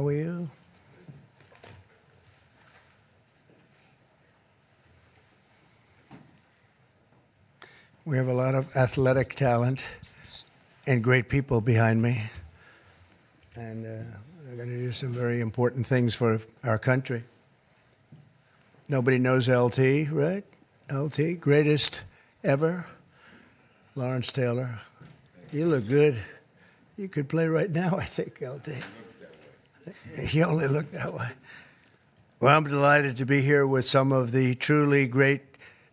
How are you? We have a lot of athletic talent and great people behind me. And they're going to do some very important things for our country. Nobody knows LT, right? LT, greatest ever. Lawrence Taylor. You look good. You could play right now, I think, LT. You only look that way. Well, I'm delighted to be here with some of the truly great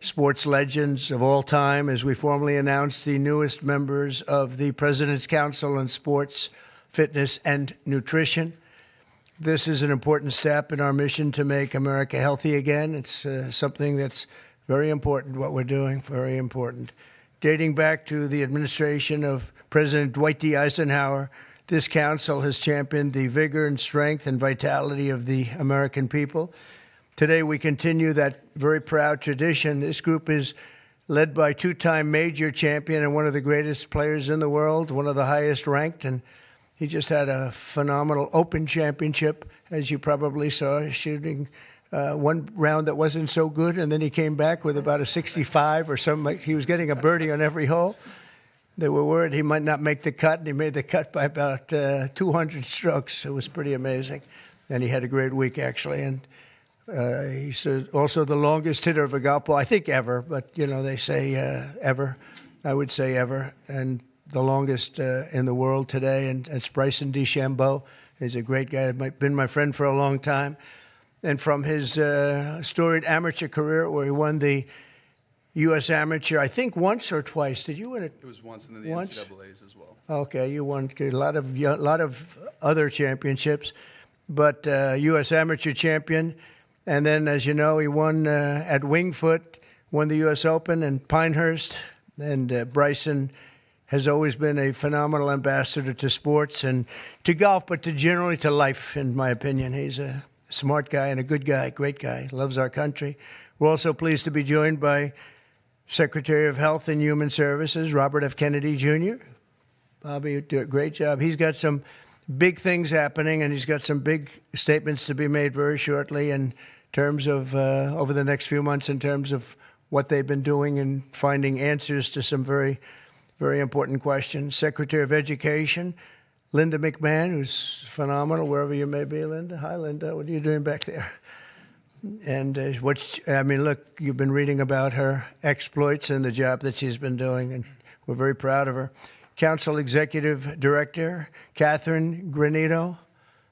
sports legends of all time as we formally announce the newest members of the President's Council on Sports, Fitness, and Nutrition. This is an important step in our mission to make America healthy again. It's something that's very important, what we're doing, very important. Dating back to the administration of President Dwight D. Eisenhower, this council has championed the vigor and strength and vitality of the American people. Today, we continue that very proud tradition. This group is led by two-time major champion and one of the greatest players in the world, one of the highest ranked, and he just had a phenomenal Open Championship, as you probably saw, shooting one round that wasn't so good, and then he came back with about a 65 or something. He was getting a birdie on every hole. They were worried he might not make the cut, and he made the cut by about 200 strokes. It was pretty amazing, and he had a great week, actually, and he's also the longest hitter of a golf ball, I think ever, but, you know, they say ever. I would say ever. And the longest in the world today, and it's Bryson DeChambeau. He's a great guy, been my friend for a long time. And from his storied amateur career, where he won the U.S. Amateur, I think once or twice. Did you win it? It was once, and then the NCAAs as well. Okay, you won a lot of other championships, but U.S. Amateur champion. And then, as you know, he won at Wingfoot, won the U.S. Open and Pinehurst. And Bryson has always been a phenomenal ambassador to sports and to golf, but generally to life, in my opinion. He's a smart guy and a good guy, great guy, loves our country. We're also pleased to be joined by Secretary of Health and Human Services, Robert F. Kennedy, Jr. Bobby, you do a great job. He's got some big things happening, and he's got some big statements to be made very shortly in terms of over the next few months in terms of what they've been doing and finding answers to some very, very important questions. Secretary of Education, Linda McMahon, who's phenomenal, wherever you may be, Linda. Hi, Linda. What are you doing back there? And look, you've been reading about her exploits and the job that she's been doing, and we're very proud of her. Council Executive Director, Catherine Granito.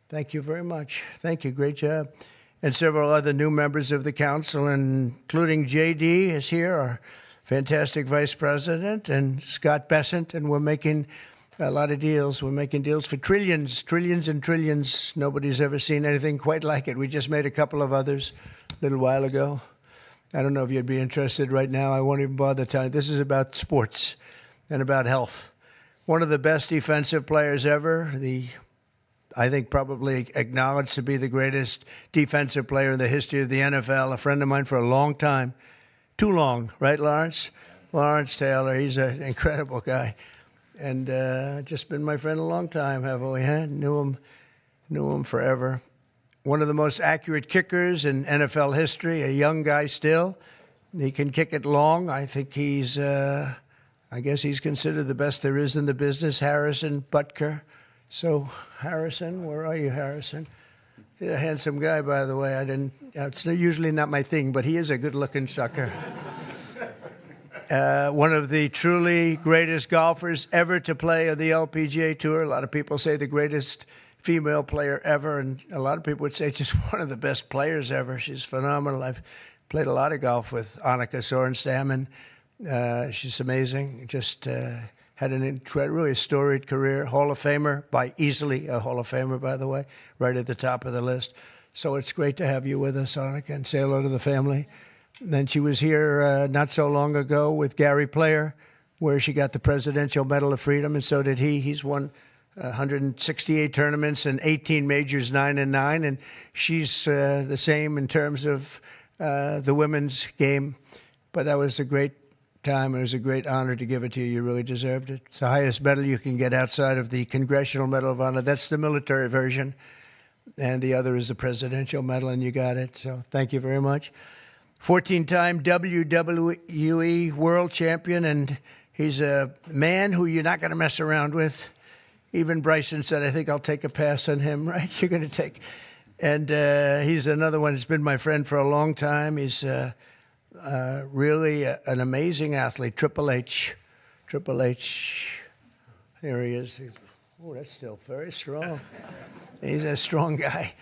Thank you very much. Thank you. Great job. And several other new members of the council, including J.D. is here, our fantastic vice president, and Scott Bessent, and we're making a lot of deals. We're making deals for trillions and trillions. Nobody's ever seen anything quite like it. We just made a couple of others a little while ago. I don't know if you'd be interested right now. I won't even bother telling you. This is about sports and about health. One of the best defensive players ever, I think probably acknowledged to be the greatest defensive player in the history of the NFL, a friend of mine for a long time. Too long, right, Lawrence? Lawrence Taylor, he's an incredible guy. And just been my friend a long time, haven't we? Huh? Knew him forever. One of the most accurate kickers in NFL history, a young guy still. He can kick it long. I think I guess he's considered the best there is in the business, Harrison Butker. So, Harrison, where are you, Harrison? He's a handsome guy, by the way. It's usually not my thing, but he is a good-looking sucker. One of the truly greatest golfers ever to play on the LPGA Tour. A lot of people say the greatest female player ever, and a lot of people would say just one of the best players ever. She's phenomenal. I've played a lot of golf with Annika Sorenstam, and she's amazing. Just had an really storied career. Hall of Famer, by easily a Hall of Famer, by the way, right at the top of the list. So it's great to have you with us, Annika, and say hello to the family. And then she was here not so long ago with Gary Player, where she got the Presidential Medal of Freedom, and so did he. He's won 168 tournaments and 18 majors, 9-9, and she's the same in terms of the women's game. But that was a great time. It was a great honor to give it to you. You really deserved it. It's the highest medal you can get outside of the Congressional Medal of Honor. That's the military version. and the other is the Presidential Medal, and you got it. So thank you very much. 14-time WWE World Champion, and he's a man who you're not going to mess around with. Even Bryson said, I think I'll take a pass on him, right? You're going to take. And he's another one who's been my friend for a long time. He's really an amazing athlete. Triple H. Here he is. Oh, that's still very strong. He's a strong guy.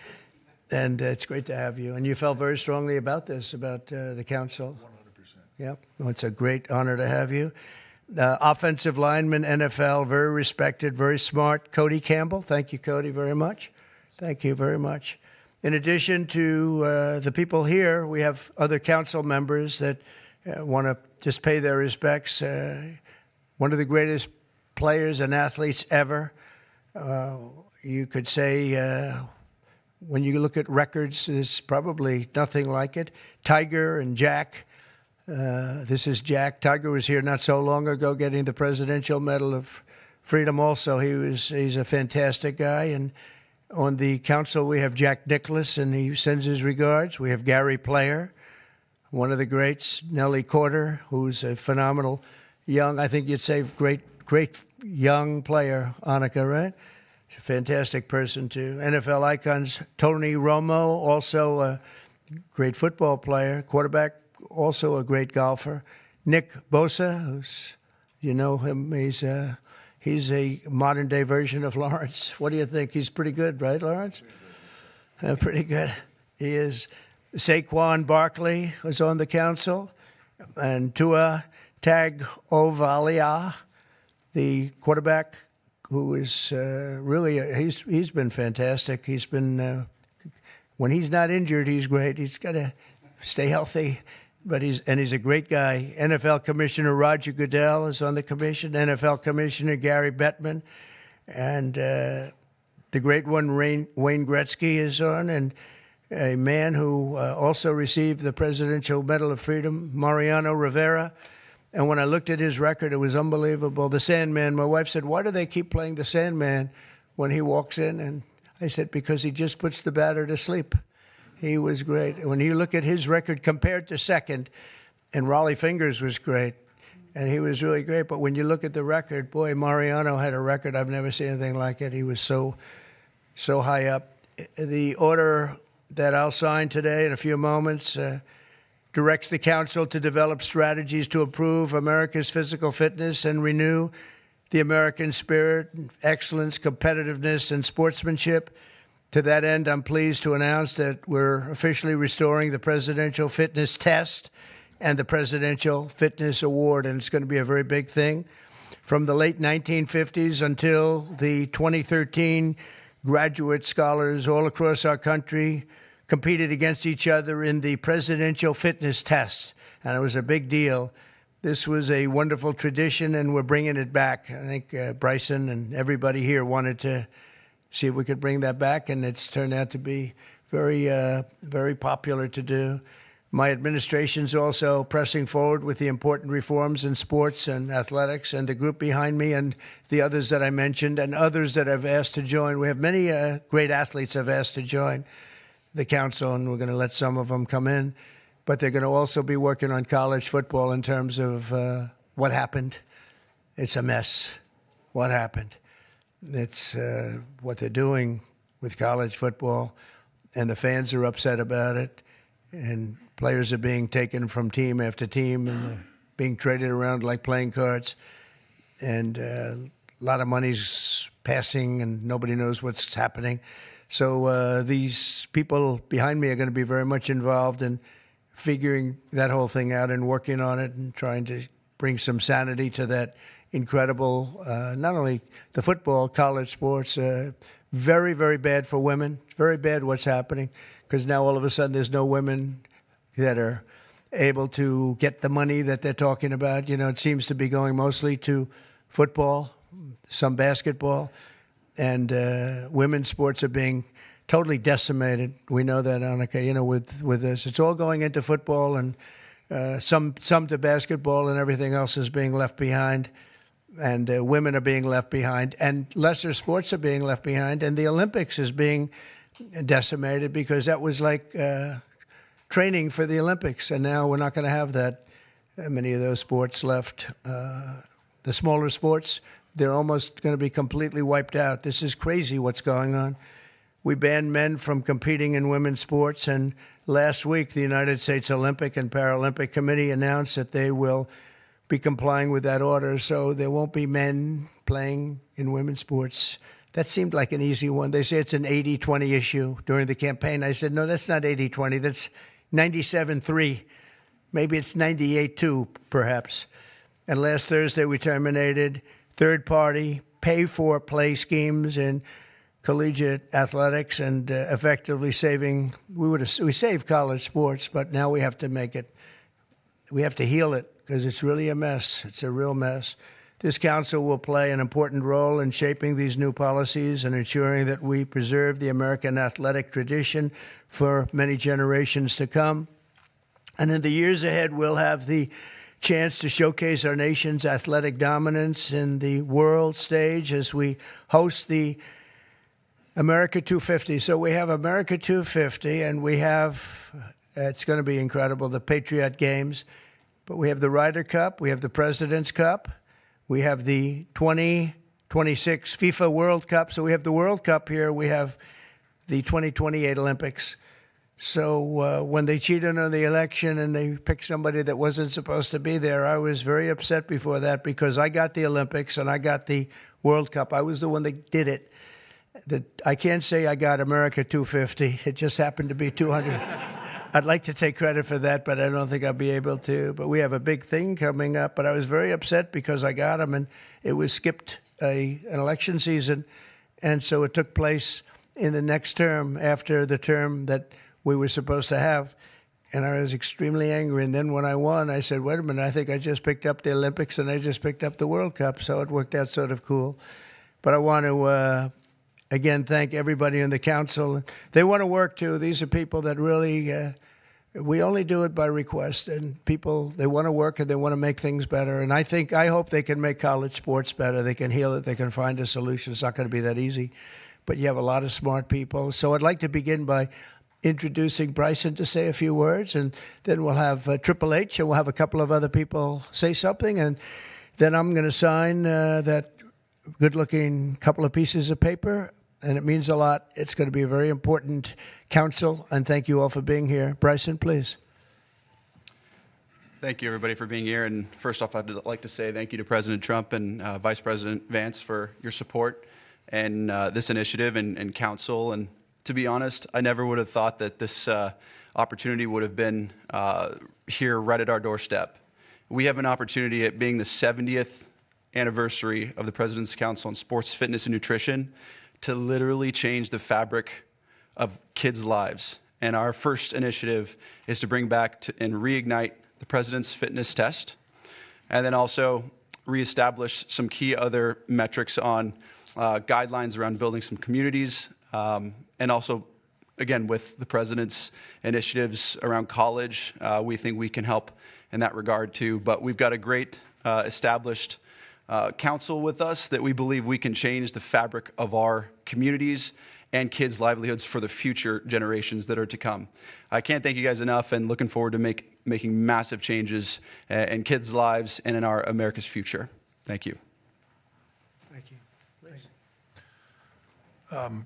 And it's great to have you. And you felt very strongly about this, about the council. 100%. Yep. Well, it's a great honor to have you. Offensive lineman, NFL, very respected, very smart. Cody Campbell. Thank you, Cody, very much. Thank you very much. In addition to the people here, we have other council members that want to just pay their respects. One of the greatest players and athletes ever. You could say, when you look at records, there's probably nothing like it. Tiger and Jack. This is Jack. Tiger was here not so long ago getting the Presidential Medal of Freedom also. He's a fantastic guy. And on the council, we have Jack Nicklaus, and he sends his regards. We have Gary Player, one of the greats. Nellie Corder, who's a phenomenal young, I think you'd say great young player. Annika, right? She's a fantastic person, too. NFL icons, Tony Romo, also a great football player. Quarterback, also a great golfer. Nick Bosa, who's, you know him, he's a modern-day version of Lawrence. What do you think? He's pretty good, right, Lawrence? Pretty good. He is. Saquon Barkley was on the council. And Tua Tagovailoa, the quarterback, who is really, he's been fantastic. He's been, when he's not injured, he's great. He's got to stay healthy. But he's a great guy. NFL Commissioner Roger Goodell is on the commission. NFL Commissioner Gary Bettman. And the great one, Wayne Gretzky, is on. And a man who also received the Presidential Medal of Freedom, Mariano Rivera. And when I looked at his record, it was unbelievable. The Sandman, my wife said, why do they keep playing the Sandman when he walks in? And I said, because he just puts the batter to sleep. He was great. When you look at his record compared to second, and Raleigh Fingers was great, and he was really great. But when you look at the record, boy, Mariano had a record. I've never seen anything like it. He was so high up. The order that I'll sign today in a few moments directs the council to develop strategies to improve America's physical fitness and renew the American spirit, excellence, competitiveness, and sportsmanship. To that end, I'm pleased to announce that we're officially restoring the Presidential Fitness Test and the Presidential Fitness Award, and it's going to be a very big thing. From the late 1950s until the 2013, graduate scholars all across our country competed against each other in the Presidential Fitness Test, and it was a big deal. This was a wonderful tradition, and we're bringing it back. I think Bryson and everybody here wanted to see if we could bring that back, and it's turned out to be very popular to do. My administration's also pressing forward with the important reforms in sports and athletics, and the group behind me and the others that I mentioned and others that I've asked to join. We have many great athletes I've asked to join the council, and we're going to let some of them come in. But they're going to also be working on college football in terms of what happened. It's a mess. What happened? It's what they're doing with college football, and the fans are upset about it, and players are being taken from team after team and being traded around like playing cards, and a lot of money's passing, and nobody knows what's happening. So these people behind me are going to be very much involved in figuring that whole thing out and working on it and trying to bring some sanity to that incredible, not only the football, college sports, very, very bad for women. It's very bad what's happening, because now all of a sudden there's no women that are able to get the money that they're talking about. You know, it seems to be going mostly to football, some basketball, and women's sports are being totally decimated. We know that, Annika, you know, with this. It's all going into football, and some to basketball, and everything else is being left behind. And women are being left behind, and lesser sports are being left behind, and the Olympics is being decimated because that was like training for the Olympics, and now we're not going to have that many of those sports left. The smaller sports, they're almost going to be completely wiped out. This is crazy what's going on. We banned men from competing in women's sports, and last week the United States Olympic and Paralympic Committee announced that they will be complying with that order, so there won't be men playing in women's sports. That seemed like an easy one. They say it's an 80-20 issue during the campaign. I said, no, that's not 80-20. That's 97-3. Maybe it's 98-2, perhaps. And last Thursday, we terminated third-party pay-for-play schemes in collegiate athletics and effectively we saved college sports, but now we have to heal it because it's really a mess. It's a real mess. This council will play an important role in shaping these new policies and ensuring that we preserve the American athletic tradition for many generations to come. And in the years ahead, we'll have the chance to showcase our nation's athletic dominance in the world stage as we host the America 250. So we have America 250, and we have, it's going to be incredible, the Patriot Games. But we have the Ryder Cup, we have the President's Cup, we have the 2026 FIFA World Cup. So we have the World Cup here, we have the 2028 Olympics. So when they cheated on the election and they picked somebody that wasn't supposed to be there, I was very upset before that because I got the Olympics and I got the World Cup. I was the one that did it. I can't say I got America 250. It just happened to be 200. I'd like to take credit for that, but I don't think I'll be able to. But we have a big thing coming up. But I was very upset because I got them, and it was skipped an election season. And so it took place in the next term after the term that we were supposed to have. And I was extremely angry. And then when I won, I said, wait a minute, I think I just picked up the Olympics and I just picked up the World Cup. So it worked out sort of cool. But I want to again, thank everybody in the council. They want to work, too. These are people that really, we only do it by request. And people, they want to work and they want to make things better. And I hope they can make college sports better. They can heal it. They can find a solution. It's not going to be that easy. But you have a lot of smart people. So I'd like to begin by introducing Bryson to say a few words. And then we'll have Triple H, and we'll have a couple of other people say something. And then I'm going to sign that good-looking couple of pieces of paper, and it means a lot. It's going to be a very important council, and thank you all for being here. Bryson, please. Thank you, everybody, for being here. And first off, I'd like to say thank you to President Trump and Vice President Vance for your support and this initiative and council. And to be honest, I never would have thought that this opportunity would have been here right at our doorstep. We have an opportunity at being the 70th anniversary of the President's Council on Sports, Fitness, and Nutrition to literally change the fabric of kids' lives. And our first initiative is to bring back and reignite the President's Fitness Test, and then also reestablish some key other metrics on guidelines around building some communities, and also, again, with the President's initiatives around college, we think we can help in that regard too. But we've got a great established council with us that we believe we can change the fabric of our communities and kids' livelihoods for the future generations that are to come. I can't thank you guys enough, and looking forward to making massive changes in kids' lives and in our America's future. Thank you. Thank you. Please.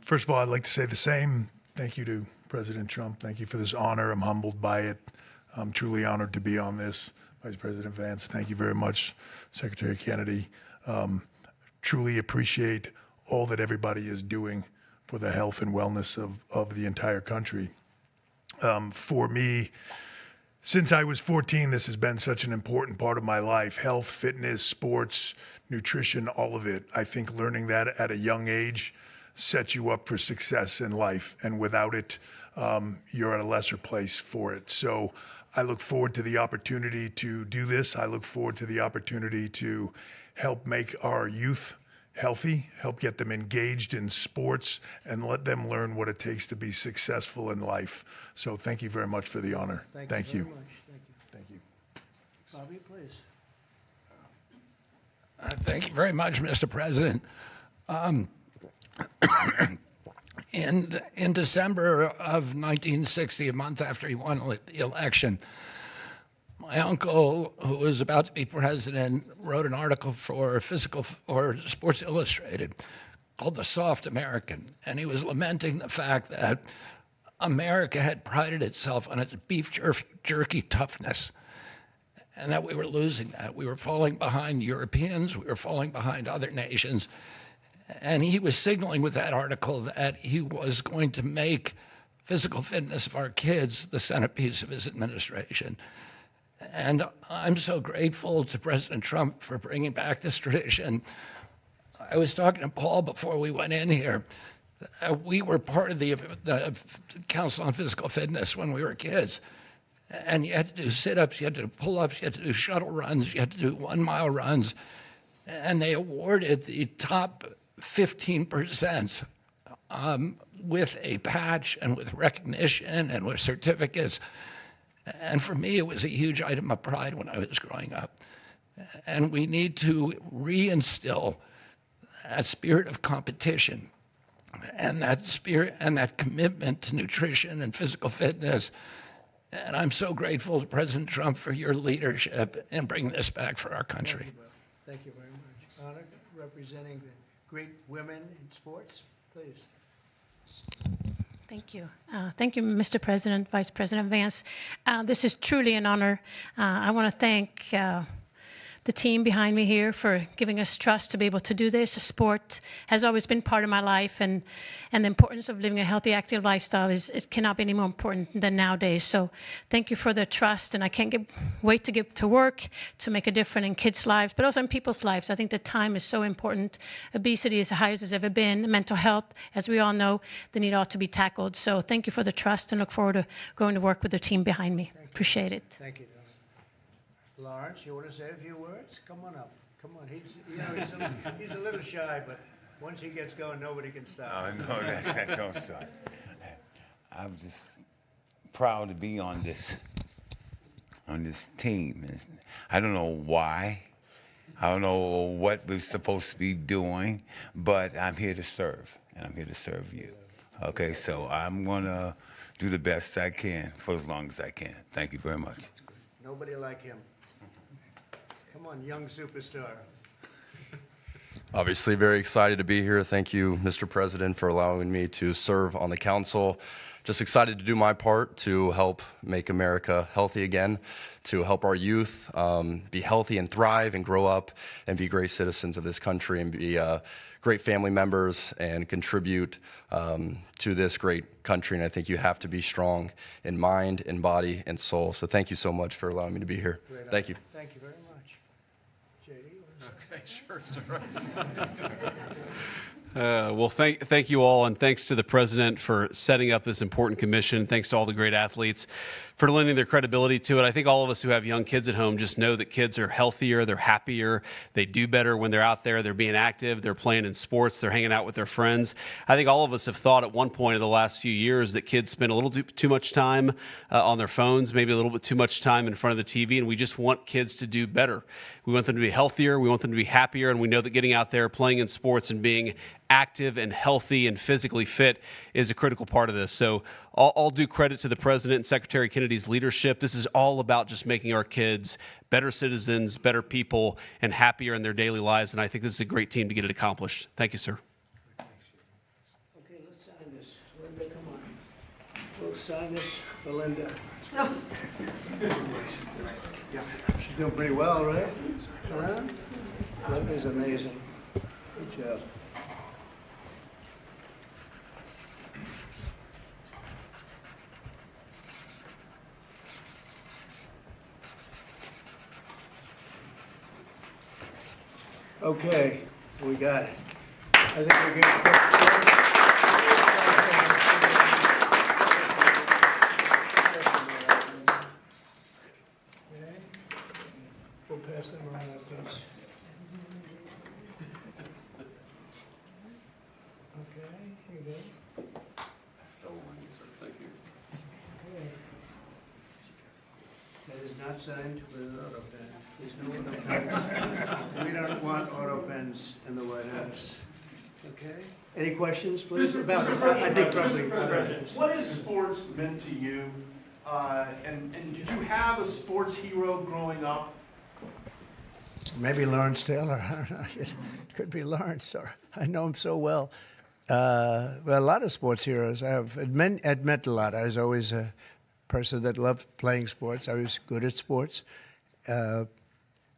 First of all, I'd like to say the same. Thank you to President Trump. Thank you for this honor. I'm humbled by it. I'm truly honored to be on this. Vice President Vance, thank you very much. Secretary Kennedy, truly appreciate all that everybody is doing for the health and wellness of the entire country. For me, since I was 14, this has been such an important part of my life. Health, fitness, sports, nutrition, all of it. I think learning that at a young age sets you up for success in life. And without it, you're at a lesser place for it. So I look forward to the opportunity to do this. I look forward to the opportunity to help make our youth healthy, help get them engaged in sports, and let them learn what it takes to be successful in life. So thank you very much for the honor. Thank you. Very much. Thank you. Bobby, please. Thank you very much, Mr. President. In December of 1960, a month after he won the election, my uncle, who was about to be president, wrote an article for Sports Illustrated called "The Soft American," and he was lamenting the fact that America had prided itself on its beef jerky toughness, and that we were losing that. We were falling behind Europeans. We were falling behind other nations. And he was signaling with that article that he was going to make physical fitness of our kids the centerpiece of his administration. And I'm so grateful to President Trump for bringing back this tradition. I was talking to Paul before we went in here. We were part of the Council on Physical Fitness when we were kids. And you had to do sit-ups, you had to do pull-ups, you had to do shuttle runs, you had to do 1 mile runs. And they awarded the top 15% with a patch and with recognition and with certificates. And for me, it was a huge item of pride when I was growing up. And we need to reinstill that spirit of competition and that spirit and that commitment to nutrition and physical fitness. And I'm so grateful to President Trump for your leadership in bringing this back for our country. Thank you very much. Anna, representing the great women in sports, please. Thank you. Thank you, Mr. President, Vice President Vance. This is truly an honor. I want to thank the team behind me here for giving us trust to be able to do this. Sport has always been part of my life, and the importance of living a healthy, active lifestyle cannot be any more important than nowadays. So thank you for the trust, and I can't wait to get to work to make a difference in kids' lives, but also in people's lives. I think the time is so important. Obesity is the highest it's ever been. Mental health, as we all know, the need ought to be tackled. So thank you for the trust, and look forward to going to work with the team behind me. Appreciate it. Thank you, Don. Lawrence, you want to say a few words? Come on up. Come on. He's a little shy, but once he gets going, nobody can stop. Oh, no, that don't stop. I'm just proud to be on this team. I don't know why. I don't know what we're supposed to be doing, but I'm here to serve, and I'm here to serve you. Okay, so I'm going to do the best I can for as long as I can. Thank you very much. Nobody like him. Come on, young superstar. Obviously very excited to be here. Thank you, Mr. President, for allowing me to serve on the council. Just excited to do my part to help make America healthy again, to help our youth be healthy and thrive and grow up and be great citizens of this country and be great family members and contribute to this great country. And I think you have to be strong in mind, in body, and soul. So thank you so much for allowing me to be here. Thank you. Thank you very much. Okay, sure, sir. Well, thank you all, and thanks to the president for setting up this important commission. Thanks to all the great athletes for lending their credibility to it. I think all of us who have young kids at home just know that kids are healthier, they're happier, they do better when they're out there, they're being active, they're playing in sports, they're hanging out with their friends. I think all of us have thought at one point in the last few years that kids spend a little too much time on their phones, maybe a little bit too much time in front of the TV, and we just want kids to do better. We want them to be healthier, we want them to be happier, and we know that getting out there, playing in sports, and being active and healthy and physically fit is a critical part of this. So all due credit to the President and Secretary Kennedy's leadership. This is all about just making our kids better citizens, better people, and happier in their daily lives. And I think this is a great team to get it accomplished. Thank you, sir. Okay, let's sign this. Linda, come on. We'll sign this for Linda. She's doing pretty well, right? Linda's amazing. Good job. Okay, we got it. I think we're good. Okay. We'll pass them around, please. Okay, here you go. Thank you. Okay. That is not signed with an auto pen. There's no auto pens. We don't want auto pens in the White House. Okay. Any questions, please? Mr. About Mr. it? I think President, probably. Mr. President, what has sports meant to you? And did you have a sports hero growing up? Maybe Lawrence Taylor. I don't know. It could be Lawrence. Or I know him so well. Well, a lot of sports heroes. It meant a lot. I was always a person that loved playing sports. I was good at sports.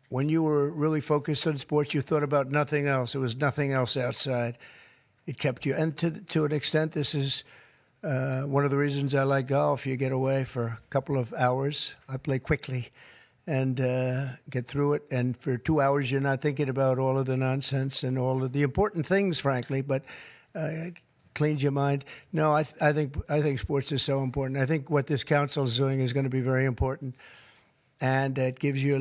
When you were really focused on sports, you thought about nothing else. There was nothing else outside. It kept you. And to an extent, this is one of the reasons I like golf. You get away for a couple of hours. I play quickly and get through it. And for 2 hours, you're not thinking about all of the nonsense and all of the important things, frankly, but it cleans your mind. No, I think sports is so important. I think what this council is doing is going to be very important. And it gives you a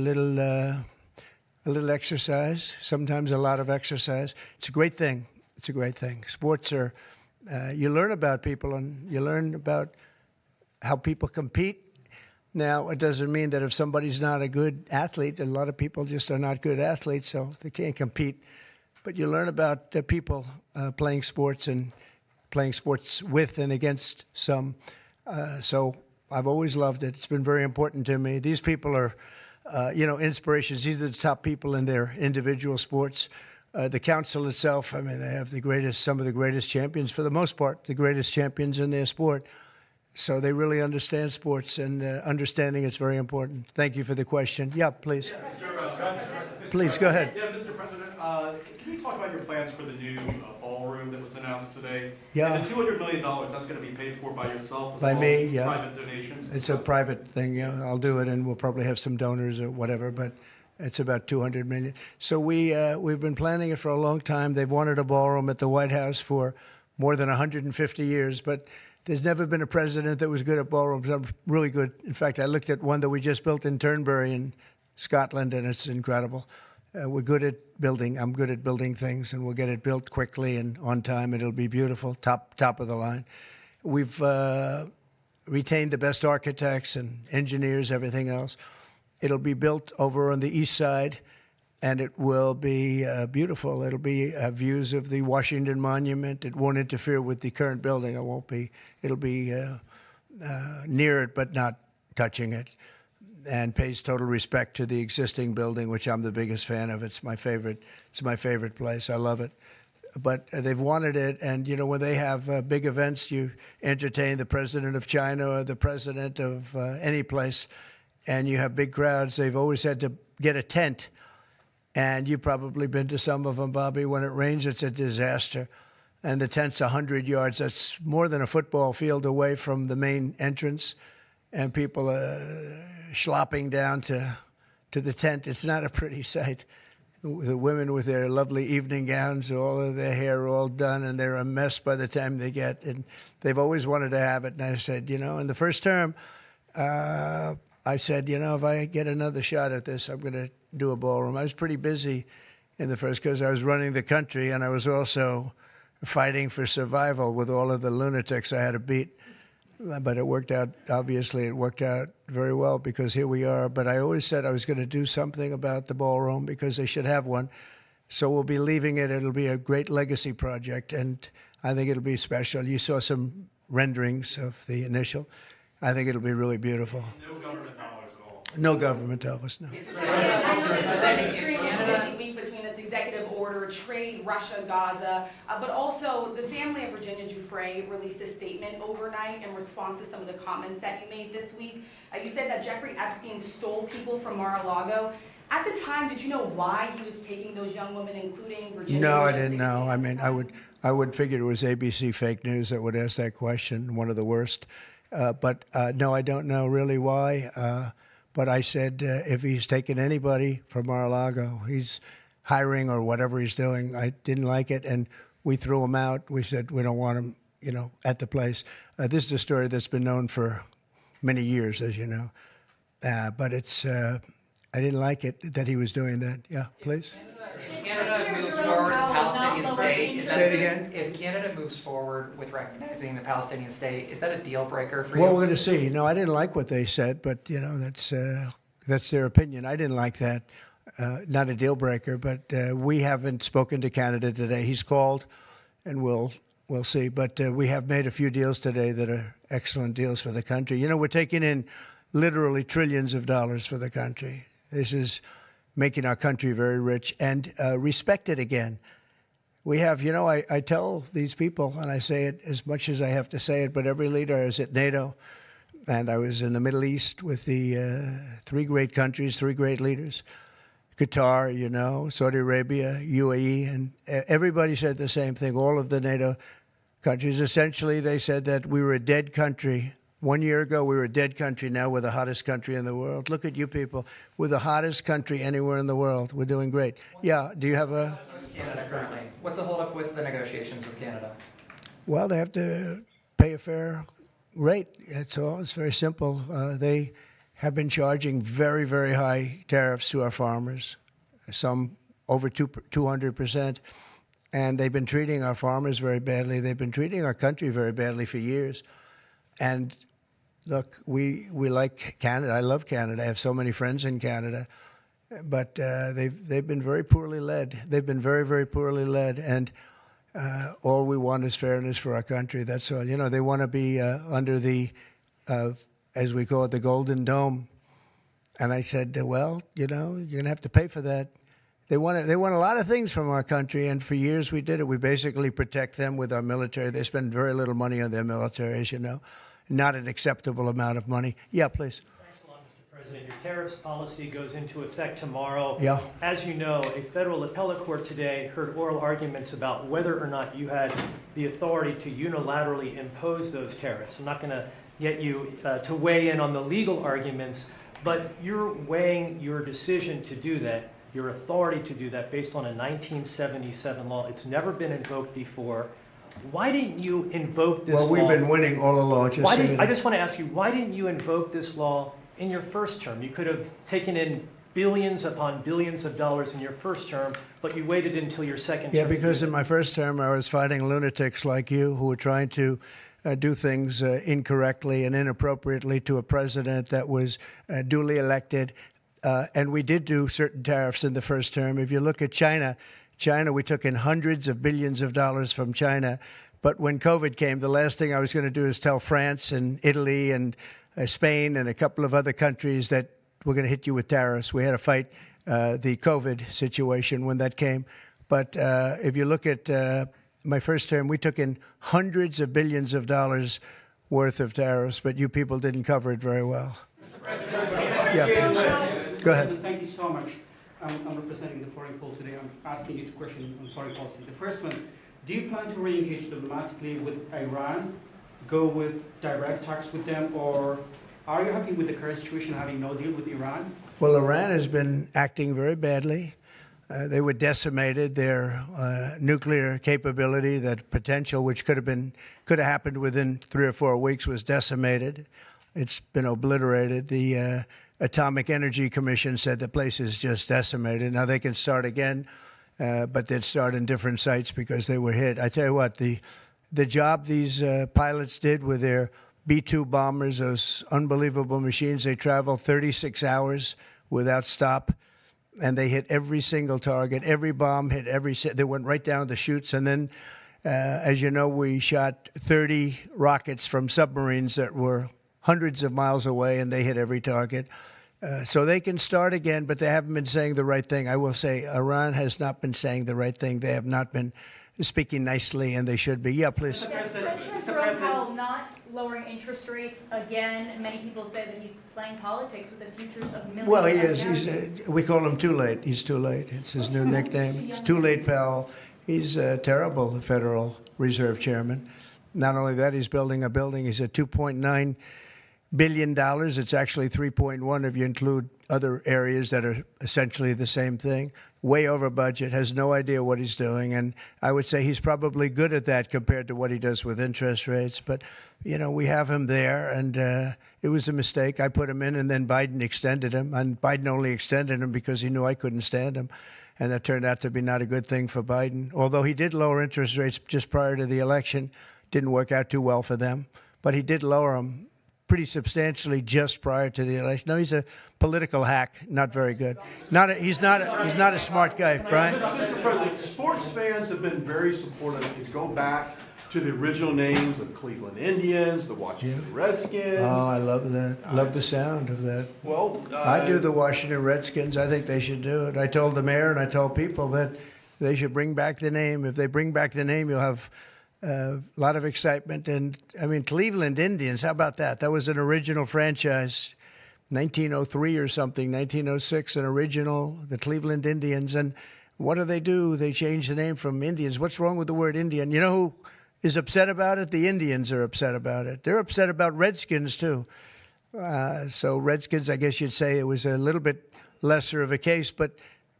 little exercise, sometimes a lot of exercise. It's a great thing. It's a great thing. Sports are, you learn about people and you learn about how people compete. Now, it doesn't mean that if somebody's not a good athlete, a lot of people just are not good athletes, so they can't compete. But you learn about people playing sports and playing sports with and against some. So I've always loved it. It's been very important to me. These people are, inspirations. These are the top people in their individual sports. The council itself, I mean, they have some of the greatest champions, for the most part, the greatest champions in their sport. So they really understand sports, and understanding it's very important. Thank you for the question. Yeah, please. Please, go ahead. Yeah, Mr. President, can you talk about your plans for the new ballroom that was announced today? Yeah. And the $200 million, that's going to be paid for by yourself as By well me, as yeah. private donations? It's a private thing, yeah. I'll do it, and we'll probably have some donors or whatever, but it's about $200 million. So we've been planning it for a long time. They've wanted a ballroom at the White House for more than 150 years, but there's never been a president that was good at ballrooms. I'm really good. In fact, I looked at one that we just built in Turnberry in Scotland, and it's incredible. We're good at building. I'm good at building things, and we'll get it built quickly and on time. It'll be beautiful, top of the line. We've retained the best architects and engineers, everything else. It'll be built over on the east side, and it will be beautiful. It'll be views of the Washington Monument. It won't interfere with the current building. It'll be near it, but not touching it, and pays total respect to the existing building, which I'm the biggest fan of. It's my favorite. It's my favorite place. I love it. But they've wanted it, and when they have big events, you entertain the president of China or the president of any place, and you have big crowds. They've always had to get a tent. And you've probably been to some of them, Bobby. When it rains, it's a disaster. And the tent's 100 yards. That's more than a football field away from the main entrance. And people are schlopping down to the tent. It's not a pretty sight. The women with their lovely evening gowns, all of their hair all done, and they're a mess by the time they get. And they've always wanted to have it. And I said, in the first term, I said, if I get another shot at this, I'm going to do a ballroom. I was pretty busy in the first because I was running the country, and I was also fighting for survival with all of the lunatics I had to beat. But it worked out, obviously, it worked out very well because here we are. But I always said I was going to do something about the ballroom because they should have one. So we'll be leaving it. It'll be a great legacy project, and I think it'll be special. You saw some renderings of the initial. I think it'll be really beautiful. No government dollars at all. No government dollars, no. Busy week between its executive order, trade, Russia, Gaza, but also the family of Virginia Giuffre released a statement overnight in response to some of the comments that you made this week. You said that Jeffrey Epstein stole people from Mar-a-Lago. At the time, did you know why he was taking those young women, including Virginia? No, I didn't know. I mean, I would figure it was ABC fake news that would ask that question, one of the worst. But no, I don't know really why. But I said, if he's taking anybody from Mar-a-Lago, he's hiring or whatever he's doing. I didn't like it, and we threw him out. We said we don't want him, at the place. This is a story that's been known for many years, as you know. But it's, I didn't like it that he was doing that. Yeah, please. If Canada moves forward with the Palestinian state, Say it again. If Canada moves forward with recognizing the Palestinian state, is that a deal breaker for you? Well, we're going to see. No, I didn't like what they said, but that's their opinion. I didn't like that. Not a deal breaker, but we haven't spoken to Canada today. He's called. and we'll see. But we have made a few deals today that are excellent deals for the country. You know, we're taking in literally trillions of dollars for the country. This is making our country very rich and respected again. We have, you know, I tell these people, and I say it as much as I have to say it, but every leader is at NATO, and I was in the Middle East with the three great countries, three great leaders, Qatar, you know, Saudi Arabia, UAE, and everybody said the same thing. All of the NATO countries, essentially, they said that we were a dead country. 1 year ago, we were a dead country. Now we're the hottest country in the world. Look at you people. We're the hottest country anywhere in the world. We're doing great. Yeah, do you have a... Canada currently. What's the holdup with the negotiations with Canada? Well, they have to pay a fair rate. That's all. It's very simple. They have been charging very, very high tariffs to our farmers, some over 200%. And they've been treating our farmers very badly. They've been treating our country very badly for years. And look, we like Canada. I love Canada. I have so many friends in Canada. But they've been very poorly led. They've been very, very poorly led. And all we want is fairness for our country. That's all. You know, they want to be under the, as we call it, the Golden Dome. And I said, well, you know, you're going to have to pay for that. They want a lot of things from our country, and for years we did it. We basically protect them with our military. They spend very little money on their military, as you know. Not an acceptable amount of money. Yeah, please. Thanks a lot, Mr. President. Your tariffs policy goes into effect tomorrow. Yeah. As you know, a federal appellate court today heard oral arguments about whether or not you had the authority to unilaterally impose those tariffs. I'm not going to get you to weigh in on the legal arguments, but you're weighing your decision to do that, your authority to do that, based on a 1977 law. It's never been invoked before. Why didn't you invoke this law? Well, we've been winning all along. I just want to ask you, why didn't you invoke this law in your first term? You could have taken in billions upon billions of dollars in your first term, but you waited until your second term. Yeah, because in my first term, I was fighting lunatics like you who were trying to do things incorrectly and inappropriately to a president that was duly elected. And we did do certain tariffs in the first term. If you look at China, we took in hundreds of billions of dollars from China. But when COVID came, the last thing I was going to do is tell France and Italy and Spain and a couple of other countries that we're going to hit you with tariffs. We had to fight the COVID situation when that came. But if you look at my first term, we took in hundreds of billions of dollars worth of tariffs, but you people didn't cover it very well. Yeah, please. Go ahead. Thank you so much. I'm representing the foreign poll today. I'm asking you two questions on foreign policy. The first one, do you plan to re-engage diplomatically with Iran, go with direct talks with them, or are you happy with the current situation, having no deal with Iran? Well, Iran has been acting very badly. They were decimated. Their nuclear capability, that potential, which could have happened within 3 or 4 weeks, was decimated. It's been obliterated. The Atomic Energy Commission said the place is just decimated. Now they can start again, but they'd start in different sites because they were hit. I tell you what, the job these pilots did with their B-2 bombers, those unbelievable machines, they traveled 36 hours without stop, and they hit every single target. Every bomb hit they went right down the chutes. And then, as you know, we shot 30 rockets from submarines that were hundreds of miles away, and they hit every target. So they can start again, but they haven't been saying the right thing. I will say Iran has not been saying the right thing. They have not been speaking nicely, and they should be. Yeah, please. Mr. Powell not lowering interest rates again. Many people say that he's playing politics with the futures of millions. Well, he is. We call him Too Late. He's Too Late. It's his new nickname. It's Too Late, Powell. He's a terrible Federal Reserve Chairman. Not only that, he's building a building. He's at $2.9 billion. It's actually 3.1 if you include other areas that are essentially the same thing. Way over budget, has no idea what he's doing. And I would say he's probably good at that compared to what he does with interest rates. But, you know, we have him there, and it was a mistake. I put him in, and then Biden extended him. And Biden only extended him because he knew I couldn't stand him. And that turned out to be not a good thing for Biden. Although he did lower interest rates just prior to the election, didn't work out too well for them. But he did lower them pretty substantially just prior to the election. No, he's a political hack, not very good. He's not a smart guy, Brian. Mr. President, sports fans have been very supportive. If you go back to the original names of Cleveland Indians, the Washington Redskins. Oh, I love that. Love the sound of that. Well, I do the Washington Redskins. I think they should do it. I told the mayor and I told people that they should bring back the name. If they bring back the name, you'll have a lot of excitement. And I mean, Cleveland Indians, how about that? That was an original franchise, 1903 or something, 1906, an original, the Cleveland Indians. And what do? They changed the name from Indians. What's wrong with the word Indian? You know who is upset about it? The Indians are upset about it. They're upset about Redskins, too. So Redskins, I guess you'd say it was a little bit lesser of a case, but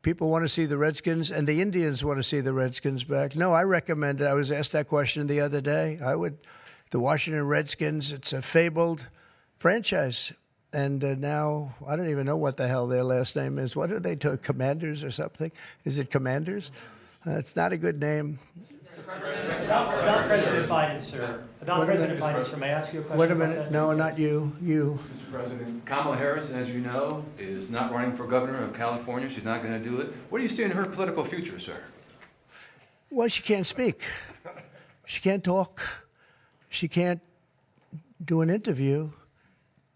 people want to see the Redskins, and the Indians want to see the Redskins back. No, I recommend it. I was asked that question the other day. The Washington Redskins, it's a fabled franchise. And now, I don't even know what the hell their last name is. What are they, Commanders or something? Is it Commanders? It's not a good name. About President Biden, sir. About President Biden, sir. May I ask you a question? Wait a minute. No, not you. You. Mr. President, Kamala Harris, as you know, is not running for governor of California. She's not going to do it. What do you see in her political future, sir? Well, she can't speak. She can't talk. She can't do an interview.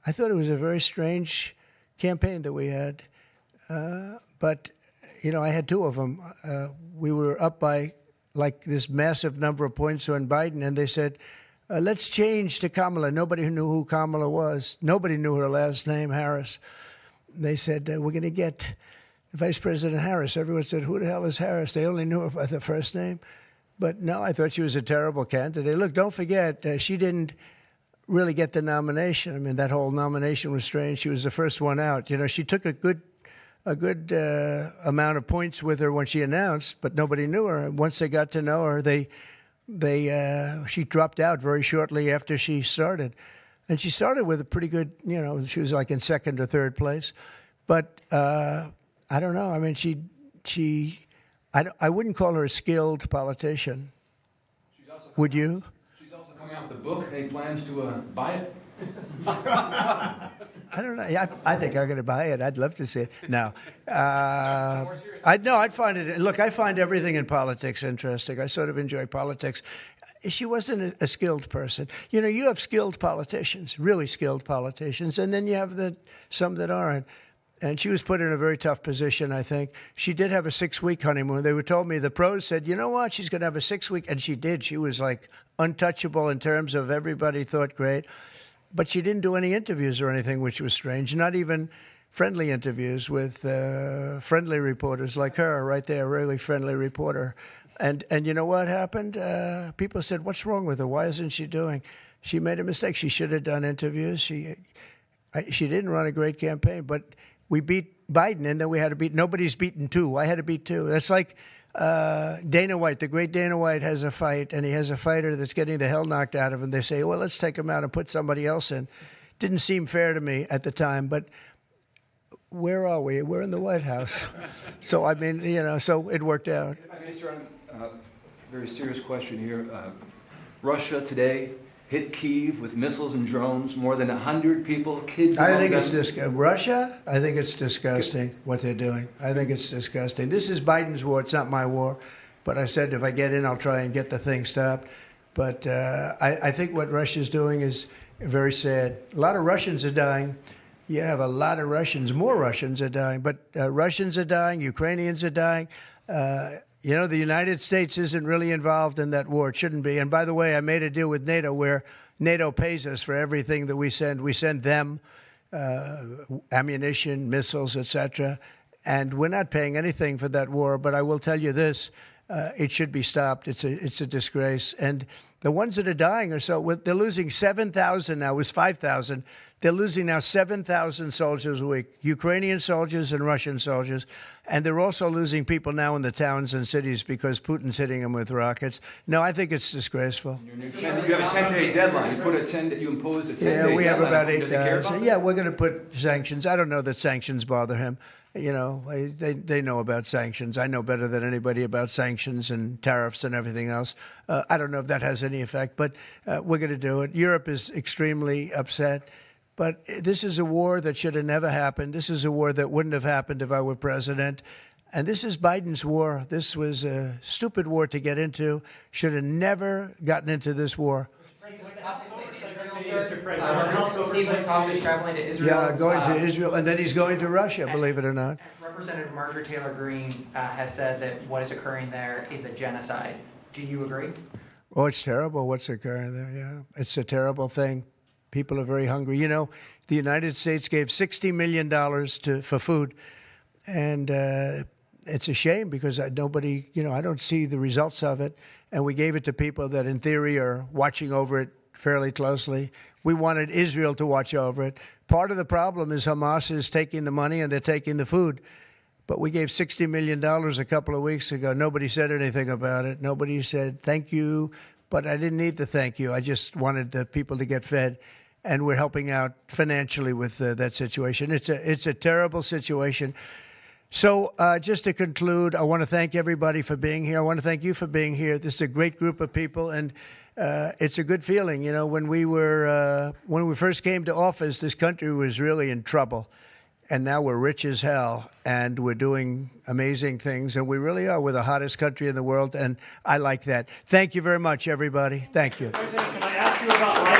I thought it was a very strange campaign that we had. But, you know, I had two of them. We were up by like this massive number of points on Biden, and they said, let's change to Kamala. Nobody knew who Kamala was. Nobody knew her last name, Harris. They said, we're going to get Vice President Harris. Everyone said, who the hell is Harris? They only knew her by the first name. But no, I thought she was a terrible candidate. Look, don't forget, she didn't really get the nomination. I mean, that whole nomination was strange. She was the first one out. You know, she took a good amount of points with her when she announced, but nobody knew her. And once they got to know her, she dropped out very shortly after she started. And she started with a pretty good, you know, she was like in second or third place. But I don't know. I mean, I wouldn't call her a skilled politician. Would you? She's also coming out with a book. Any plans to buy it? I don't know. Yeah, I think I'm going to buy it. I'd love to see it. No. I'd find it. Look, I find everything in politics interesting. I sort of enjoy politics. She wasn't a skilled person. You know, you have skilled politicians, really skilled politicians, and then you have some that aren't. And she was put in a very tough position, I think. She did have a 6-week honeymoon. They were told me, the pros said, you know what, she's going to have a 6-week. And she did. She was like untouchable in terms of everybody thought great. But she didn't do any interviews or anything, which was strange. Not even friendly interviews with friendly reporters like her right there, a really friendly reporter. And you know what happened? People said, what's wrong with her? Why isn't she doing? She made a mistake. She should have done interviews. She didn't run a great campaign, but we beat Biden, and then we had to beat, nobody's beaten two. I had to beat two. That's like Dana White, the great Dana White has a fight, and he has a fighter that's getting the hell knocked out of him. They say, well, let's take him out and put somebody else in. Didn't seem fair to me at the time, but where are we? We're in the White House. So, I mean, you know, so it worked out. Very serious question here. Russia today hit Kyiv with missiles and drones, more than 100 people, kids. I think it's Russia, I think it's disgusting what they're doing. I think it's disgusting. This is Biden's war. It's not my war. But I said if I get in, I'll try and get the thing stopped. But I think what Russia's doing is very sad. A lot of Russians are dying. You have a lot of Russians. More Russians are dying. But Russians are dying. Ukrainians are dying. You know, the United States isn't really involved in that war. It shouldn't be. And by the way, I made a deal with NATO where NATO pays us for everything that we send. We send them ammunition, missiles, etc. And we're not paying anything for that war. But I will tell you this, it should be stopped. It's a disgrace. And the ones that are dying are they're losing 7,000 now. It was 5,000. They're losing now 7,000 soldiers a week, Ukrainian soldiers and Russian soldiers. And they're also losing people now in the towns and cities because Putin's hitting them with rockets. No, I think it's disgraceful. You have a 10-day deadline. You imposed a 10-day deadline. Yeah, we have about 8 days. Yeah, we're going to put sanctions. I don't know that sanctions bother him. You know, they know about sanctions. I know better than anybody about sanctions and tariffs and everything else. I don't know if that has any effect, but we're going to do it. Europe is extremely upset. But this is a war that should have never happened. This is a war that wouldn't have happened if I were president. And this is Biden's war. This was a stupid war to get into. Should have never gotten into this war. Stephen Koff is traveling to Israel. Yeah, going to Israel, and then he's going to Russia, believe it or not. Representative Marjorie Taylor Greene has said that what is occurring there is a genocide. Do you agree? Oh, it's terrible what's occurring there, yeah. It's a terrible thing. People are very hungry. You know, the United States gave $60 million for food, and it's a shame because nobody, you know, I don't see the results of it, and we gave it to people that in theory are watching over it fairly closely. We wanted Israel to watch over it. Part of the problem is Hamas is taking the money and they're taking the food. But we gave $60 million a couple of weeks ago. Nobody said anything about it. Nobody said thank you, but I didn't need the thank you. I just wanted the people to get fed, and we're helping out financially with that situation. It's a terrible situation. So just to conclude, I want to thank everybody for being here. I want to thank you for being here. This is a great group of people, and it's a good feeling. You know, when we first came to office, this country was really in trouble. And now we're rich as hell, and we're doing amazing things, and we really are. We're the hottest country in the world, and I like that. Thank you very much, everybody. Thank you. President, can I ask you about